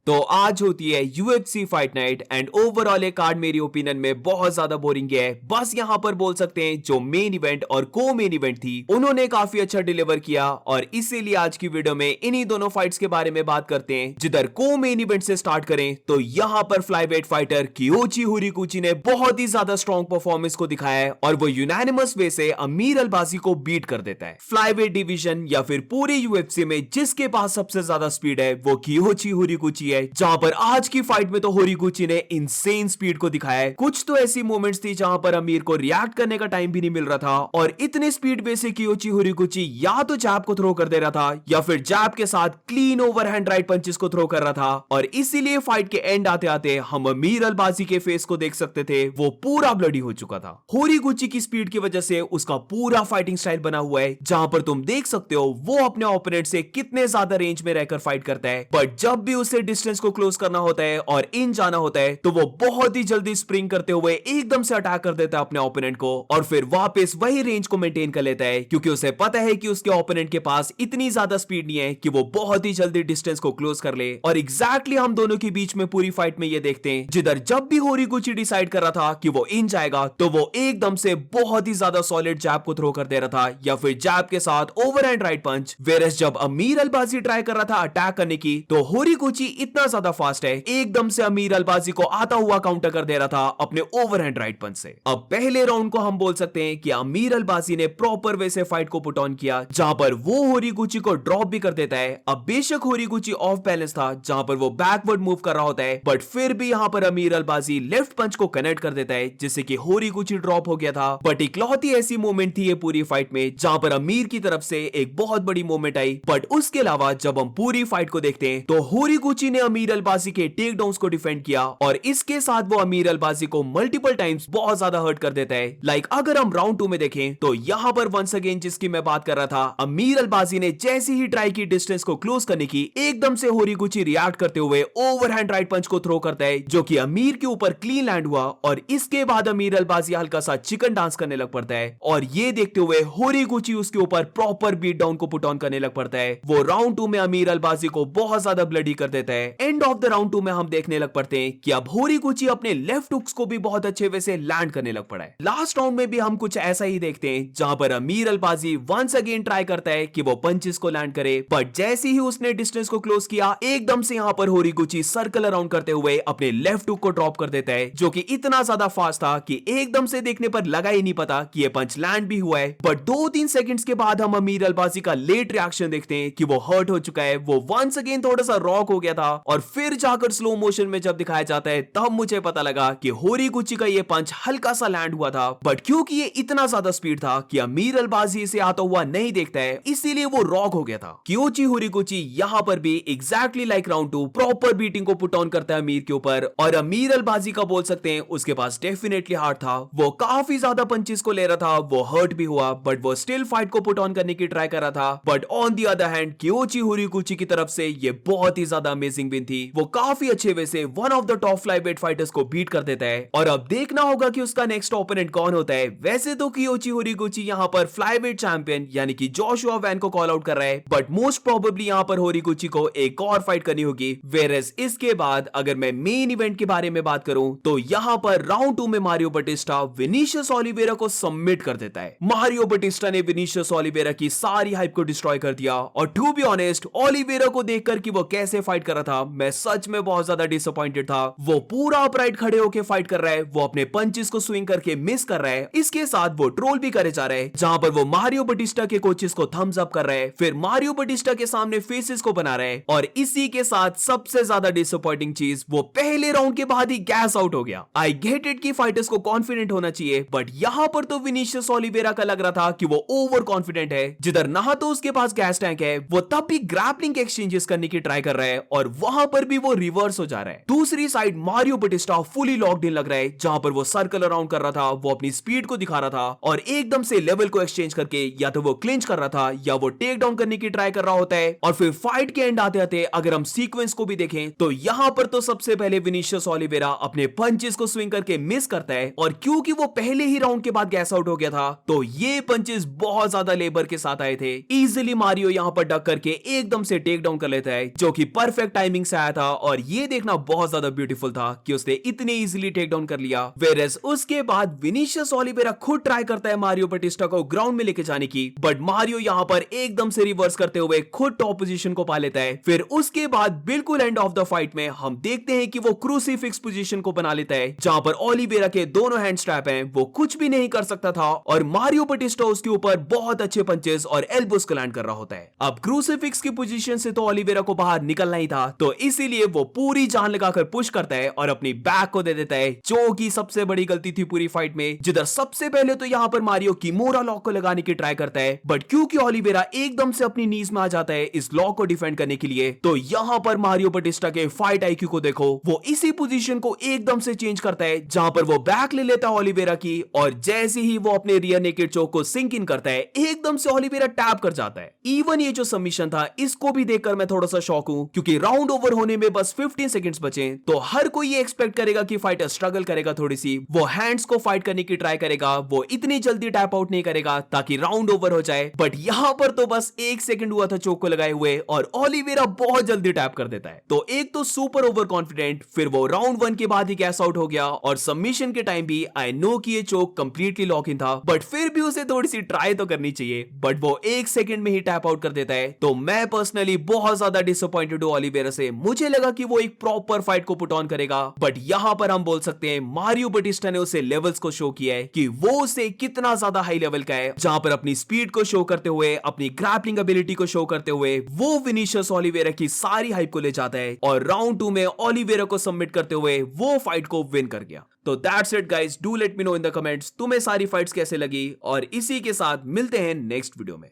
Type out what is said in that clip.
तो आज होती है UFC fight night and overall ये कार्ड मेरी ओपिनियन में बहुत ज्यादा बोरिंग है। बस यहाँ पर बोल सकते हैं जो मेन इवेंट और को मेन इवेंट थी उन्होंने काफी अच्छा डिलीवर किया और इसीलिए आज की वीडियो में इन्हीं दोनों फाइट्स के बारे में बात करते हैं। जिधर को मेन इवेंट से स्टार्ट करें तो यहाँ पर फ्लाईवेट फाइटर कियोची होरिगुची ने बहुत ही ज्यादा स्ट्रॉन्ग परफॉर्मेंस को दिखाया है और वो यूनानिमस वे से अमीर अलबाजी को बीट कर देता है। फ्लाईवेट डिवीजन या फिर पूरी यूएफसी में जिसके पास सबसे ज्यादा स्पीड है वो कियोची होरिगुची है, जहां पर आज की फाइट में तो होरिगुची ने इनसेन स्पीड को दिखाया है। कुछ तो ऐसी मोमेंट्स थी जहां पर अमीर को रिएक्ट करने का टाइम भी नहीं मिल रहा था और इतने स्पीड वे से कियोची होरिगुची या तो जैब को थ्रो कर दे रहा था या फिर जैब के साथ क्लीन ओवरहैंड राइट पंचेस को थ्रो कर रहा था और इसीलिए फाइट के एंड आते आते हम अमीर अलबाजी के फेस को देख सकते थे, वो पूरा ब्लडी हो चुका था। होरिगुची की स्पीड की वजह से उसका पूरा फाइटिंग स्टाइल बना हुआ है जहां पर तुम देख सकते हो वो अपने ओपोनेंट से कितने ज्यादा रेंज में रहकर फाइट करता है, बट जब भी उसे डिस्टेंस को क्लोज करना होता है और इन जाना होता है तो वो बहुत ही जल्दी स्प्रिंग करते हुए एकदम से अटैक कर देता है अपने ओपोनेंट को और फिर वापस वही रेंज को मेंटेन कर लेता है क्योंकि उसे पता है कि उसके ओपोनेंट के पास इतनी ज्यादा स्पीड नहीं है कि वो बहुत ही जल्दी डिस्टेंस को क्लोज कर ले। और एग्जैक्टली हम दोनों के बीच में पूरी फाइट में ये देखते हैं जिधर जब भी होरिगुची डिसाइड कर रहा था कि वो इन जाएगा तो वो एकदम से बहुत ही ज्यादा सॉलिड जैब को थ्रो कर दे रहा था या फिर जैब के साथ ओवरहैंड राइट पंच। वेरस जब अमीर अलबाजी ट्राई कर रहा था अटैक करने की तो होरिगुची इतना ज्यादा फास्ट है एकदम से अमीर अलबाजी को आता हुआ काउंटर कर दे रहा था अपने ओवरहैंड राइट पंच से। अब पहले राउंड को हम बोल सकते हैं कि अमीर अलबाजी ने प्रॉपर वे से फाइट को पुट ऑन किया जहां पर वो होरिगुची को ड्रॉप भी कर देता है। अब बेशक होरिगुची ऑफ बैलेंस था जहां पर वो बैकवर्ड मूव कर रहा होता है बट फिर भी यहां पर अमीर अलबाजी लेफ्ट पंच को कनेक्ट कर देता है जिससे कि होरिगुची ड्रॉप हो गया था। बट इकलौती ऐसी मोमेंट थी ये पूरी फाइट में जहां पर अमीर की तरफ से एक बहुत बड़ी मोमेंट आई, बट उसके अलावा जब हम पूरी फाइट को देखते हैं तो होरिगुची ने अमीर अलबाजी के टेक डाउन्स को डिफेंड किया और इसके साथ वो अमीर अलबाजी को मल्टीपल टाइम्स बहुत ज्यादा हर्ट कर देता है। लाइक अगर हम राउंड 2 में देखें तो यहां पर वंस अगेन जिसकी मैं बात कर रहा था अमीर अलबाजी ने जैसे ही ट्राई की डिस्टेंस को क्लोज करने की एकदम से होरिगुची रिएक्ट करते हुए ओवरहैंड राइट पंच को थ्रो करता है जो कि अमीर के ऊपर क्लीन लैंड हुआ और इसके बाद अमीर अलबाजी हल्का सा चिकन डांस करने लग पड़ता है और ये देखते हुए होरिगुची उसके ऊपर प्रॉपर बीट डाउन को पुट ऑन करने लग पड़ता है। वो राउंड 2 में अमीर अलबाजी को बहुत ज्यादा ब्लडी कर देता है। एंड ऑफ द राउंड 2 में हम देखने लग पड़ते हैं कि अब होरिगुची अपने लेफ्ट हुक्स को भी बहुत अच्छे वे से लैंड करने लग पड़ा है। लास्ट राउंड में भी हम कुछ ऐसा ही देखते हैं जहां पर अमीर अलबाजी वंस अगेन ट्राई करता है कि वो पंचेस को लैंड करे बट जैसे ही उसने डिस्टेंस को क्लोज किया एकदम से यहां पर होरिगुची सर्कल अराउंड करते हुए अपने लेफ्ट हुक को ड्रॉप कर देता है जो कि इतना ज्यादा फास्ट था कि एकदम से देखने पर लगा ही नहीं पता कि ये पंच लैंड भी हुआ है। बट 2-3 सेकंड्स के बाद हम अमीर अलबाजी का लेट रिएक्शन देखते हैं कि वो हर्ट हो चुका है, वो वंस अगेन थोड़ा सा रॉक हो गया था और फिर जाकर स्लो मोशन में जब दिखाया जाता है तब मुझे पता लगा कि होरिगुची का ये पंच हल्का सा लैंड हुआ था बट क्योंकि ये इतना ज्यादा स्पीड था कि अमीर अलबाजी इसे आता हुआ नहीं देखता है इसीलिए वो रॉक हो गया था। कियोची होरिगुची यहां पर भी exactly like round 2 proper beating को पुट ऑन करता है अमीर के ऊपर और अमीर अलबाजी का बोल सकते हैं उसके पास डेफिनेटली हार्ट था, वो काफी ज्यादा पंचेस को ले रहा था, वो हर्ट भी हुआ बट वो स्टिल फाइट को पुट ऑन करने की ट्राई कर रहा था। But on the other hand Kyoji Horiguchi की तरफ से ये बहुत ही ज्यादा अमेजिंग विन थी, वो काफी अच्छे वे से one of the top flyweight fighters को बीट कर देता है और अब देखना होगा कि उसका नेक्स्ट ओपोनेंट कौन होता है। वैसे तो कियोची होरिगुची यहां पर फ्लाईवेट चैंपियन यानी कि जोशुआ वैन को कॉल आउट कर रहा है बट मोस्ट प्रोबेबली यहां पर होरिगुची को एक और फाइट करनी होगी। वेरस इसके बाद अगर मैं मेन इवेंट के बारे में बात करूं तो यहां पर राउंड 2 में मारियो बटिस्टा विनीशियस ओलिवेरा को सबमिट कर देता है। मारियो बटिस्टा ने विनीशियस ओलिवेरा की सारी हाइप को डिस्ट्रॉय कर दिया और टू बी ऑनेस्ट ओलिवेरा को देखकर कि वो कैसे फाइट कर रहा था मैं सच में बहुत ज्यादा डिसअपॉइंटेड था। वो पूरा अपराइट खड़े होकर फाइट कर रहा है, वो अपने पंचेस को स्विंग करके मिस कर रहा है, इसके साथ वो ट्रोल भी करे जा रहा है जहां पर वो मारियो बटिस्टा के कोचेस को थम्स अप कर रहा है, फिर मारियो बटिस्टा के सामने फेसेस को बना रहा है और इसी के साथ सबसे ज्यादा डिसअपॉइंटिंग चीज वो पहले राउंड के बाद ही गैस आउट हो गया। आई गेट इट कि फाइटर्स को कॉन्फिडेंट होना चाहिए बट यहां पर तो विनीशियस ओलिवेरा का लग रहा था कि वो ओवर कॉन्फिडेंट है, जिधर ना तो उसके पास गैस टैंक है वो तब भी ग्रैपलिंग एक्सचेंजेस करने की ट्राई कर रहा है और वहां पर भी वो रिवर्स हो जा रहा है। दूसरी side Mario Batista fully locked in लग रहा है जहां पर वो सर्कल अराउंड कर रहा था, वो अपनी स्पीड को दिखा रहा था और एकदम से लेवल को एक्सचेंज करके या तो वो क्लिंच कर रहा था या वो टेक डाउन करने की ट्राई कर रहा होता है। और फिर फाइट के एंड आते आते अगर हम सीक्वेंस को भी देखें तो यहां पर तो सबसे पहले विनीशियस ओलिवेरा अपने पंचेस को स्विंग करके मिस करता है और क्योंकि वो पहले ही राउंड के बाद गैस आउट हो गया था तो ये पंचेस बहुत ज्यादा लेबर के साथ आए थे। इजीली मारियो यहां पर डक करके एकदम से टेक डाउन कर लेता है जो कि परफेक्ट टाइमिंग टाइमिंग से आया था और ये देखना बहुत ज्यादा ब्यूटीफुल था कि उसने इतने इजीली टेक डाउन कर लिया। वेरएस उसके बाद विनिशियस ओलिवेरा खुद ट्राई करता है मारियो बटिस्टा को ग्राउंड में लेके जाने की, बट मारियो यहाँ पर एकदम से रिवर्स करते हुए खुद टॉप पोजीशन को पा लेता है। फिर उसके बाद बिल्कुल एंड ऑफ द फाइट में हम देखते हैं कि वो क्रूसीफिक्स पोजीशन को बना लेता है, जहां पर ओलिवेरा के दोनों हैंड स्ट्रैप हैं, वो कुछ भी नहीं कर सकता था और मारियो बटिस्टा उसके ऊपर बहुत अच्छे पंचेस और एल्बोस को लैंड कर रहा होता है। अब क्रूसीफिक्स की पोजीशन से तो ओलिवेरा को बाहर निकलना ही था, तो इसीलिए वो पूरी जान लगाकर पुश करता है और अपनी बैक को दे देता है, जो की सबसे बड़ी गलती थी पूरी फाइट में। जिधर सबसे पहले तो यहाँ पर मारियो किमोरा लॉक को लगाने की ट्राई करता है, बट क्योंकि ओलिवेरा एकदम से अपनी नीज में आ जाता है इस लॉक को डिफेंड करने के लिए, तो यहाँ पर मारियो बटिस्टा के फाइट आईक्यू को देखो, वो इसी पोजीशन को एकदम से चेंज करता है, जहां पर वो बैक ले लेता है ओलिवेरा की, और जैसे ही वो अपने रियर नेकेड चोक को सिंक इन करता है, एकदम से ओलिवेरा टैप कर जाता है। इवन ये जो सबमिशन था, इसको भी देखकर मैं थोड़ा सा शॉक हूं, क्योंकि राउंड ओवर होने में बस 15 सेकंड्स बचे, तो हर कोई ये एक्सपेक्ट करेगा कि फाइटर स्ट्रगल करेगा थोड़ी सी, वो हैंड्स को फाइट करने की ट्राई करेगा, वो इतनी जल्दी टैप आउट नहीं करेगा ताकि राउंड ओवर हो जाए, बट यहां पर तो बस 1 सेकंड हुआ था चोक को लगाए हुए और ओलिवेरा बहुत जल्दी टैप कर देता है। तो एक तो सुपर ओवर कॉन्फिडेंट, फिर वो राउंड 1 के बाद ही गैस आउट हो गया, और सबमिशन के टाइम भी आई नो कि ये चोक कंप्लीटली लॉक इन था, बट फिर भी उसे थोड़ी सी ट्राई तो करनी चाहिए, बट वो 1 सेकंड में ही टैप आउट कर देता है। तो मैं पर्सनली बहुत ज्यादा डिसअपॉइंटेड हूं ओलिवेरा से। मुझे लगा कि वो एक प्रॉपर फाइट को पुट ऑन करेगा, बट यहां पर हम बोल सकते हैं मारियो बटिस्टा ने उसे लेवल्स को शो किया है कि वो उसे कितना ज्यादा हाई लेवल का है, जहां पर अपनी स्पीड को शो करते हुए, अपनी ग्रैपलिंग एबिलिटी को शो करते हुए वो विनिशियस ओलिवेरा की सारी हाइप को ले जाता है और राउंड 2 में ओलिवेरा को सबमिट करते हुए वो फाइट को विन कर गया। तो that's it guys, do let me know in the comments तुम्हें सारी फाइट्स कैसे लगी, और इसी के साथ मिलते हैं नेक्स्ट वीडियो में।